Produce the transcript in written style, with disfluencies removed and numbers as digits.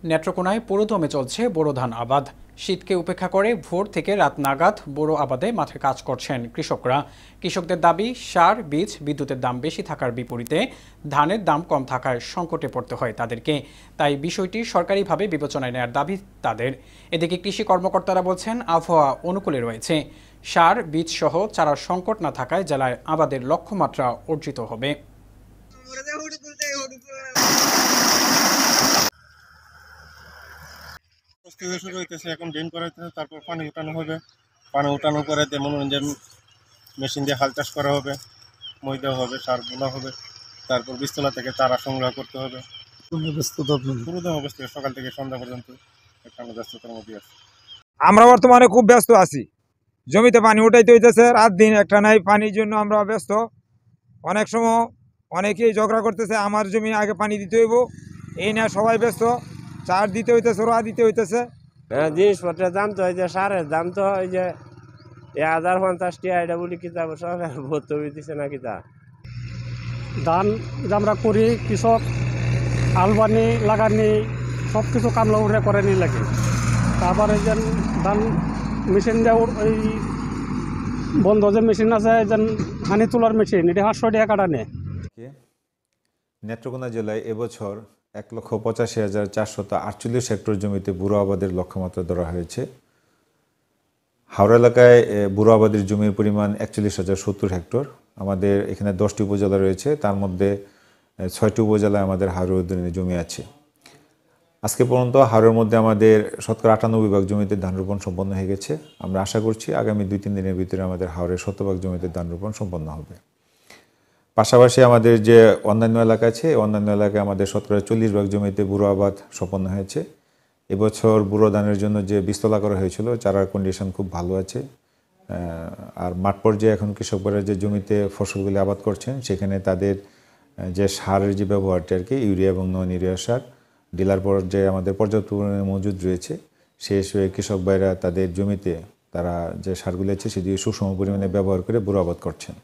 নেত্রকোনায় পুরোদমে চলছে বোরো ধান আবাদ। শীতকে উপেক্ষা করে ভোর থেকে রাত নাগাদ বোরো আবাদে মাঠে কাজ করছেন কৃষকরা। কৃষকদের দাবি, সার, বীজ, বিদ্যুতের দাম বেশি থাকার বিপরীতে ধানের দাম কম থাকায় সংকটে পড়তে হয় তাদেরকে। তাই বিষয়টি সরকারিভাবে বিবেচনায় নেওয়ার দাবি তাদের। এদিকে কৃষি কর্মকর্তারা বলছেন, আবহাওয়া অনুকূলে রয়েছে। সার, বীজ সহ চারার সংকট না থাকায় জেলায় আবাদের লক্ষ্যমাত্রা অর্জিত হবে। প্রস্তুতি শুরু হইতেছে, এখন ড্রেন করাইতেছে, তারপর পানি উঠানো হবে। পানি উঠানোর পরে মনোরঞ্জন মেশিন দিয়ে হাল চাষ করা হবে, মই দেওয়া হবে, সার বোনা হবে, তারপর বীজতলা থেকে চারা সংগ্রহ করতে হবে। পুরোদম অবস্থায় সকাল থেকে সন্ধ্যা পর্যন্ত একটা ব্যস্ততার মধ্যে আছে। আমরা বর্তমানে খুব ব্যস্ত আছি। জমিতে পানি উঠাইতে হইতেছে, রাত দিন একটা নাই, পানির জন্য আমরা ব্যস্ত। অনেক সময় অনেকেই ঝগড়া করতেছে, আমার জমি আগে পানি দিতে হইব, এই নিয়ে সবাই ব্যস্ত। চার দিতে হইতেছে, রোয়া দিতে হইতেছে। জিনিসপত্রের দাম তো এই যে সারের দাম তো ওই যে 1050 টাকা, এটা বলি কিতাব সরকার ভর্তুকি দিচ্ছে না কিতা। ধান যে আমরা করি, কৃষক আলবানি লাগানি সব কিছু কামলা উঠে করে নি লাগে। তারপরে যে ধান মেশিন দেওয়ার ওই বন্ধ যে মেশিন আছে, যেন হানি তোলার মেশিন, এটা 800 টাকা কাটা নেয়। নেত্রকোনা জেলায় এবছর 1,85,448 হেক্টর জমিতে বুড়ো আবাদের লক্ষ্যমাত্রা ধরা হয়েছে। হাওড়া এলাকায় বুড়ো আবাদের জমির পরিমাণ 41,070 হেক্টর। আমাদের এখানে 10টি উপজেলা রয়েছে, তার মধ্যে 6টি উপজেলায় আমাদের হাওড়া অধীনে জমি আছে। আজকে পর্যন্ত হাওড়ের মধ্যে আমাদের শতকরা 98% জমিতে ধান রোপণ সম্পন্ন হয়ে গেছে। আমরা আশা করছি আগামী 2-3 দিনের ভিতরে আমাদের হাওড়ের 100% জমিতে ধান রোপণ সম্পন্ন হবে। পাশাপাশি আমাদের যে অন্যান্য এলাকা আছে, অন্যান্য এলাকায় আমাদের শতকরা 40% জমিতে বুড়ো আবাদ সম্পন্ন হয়েছে। এবছর বুড়ো ধানের জন্য যে বীজতলা করা হয়েছিল, চারার কন্ডিশন খুব ভালো আছে। আর মাঠ পর্যায়ে এখন কৃষকরা যে জমিতে ফসলগুলি আবাদ করছেন, সেখানে তাদের যে সারের যে ব্যবহারটি আর কি, ইউরিয়া এবং নন ইউরিয়া সার ডিলার পর্যায়ে আমাদের পর্যাপ্ত পরিমাণে মজুদ রয়েছে। সেই হিসেবে কৃষক ভাইরা তাদের জমিতে তারা যে সারগুলি আছে সেটি সুষম পরিমাণে ব্যবহার করে বুড়ো আবাদ করছেন।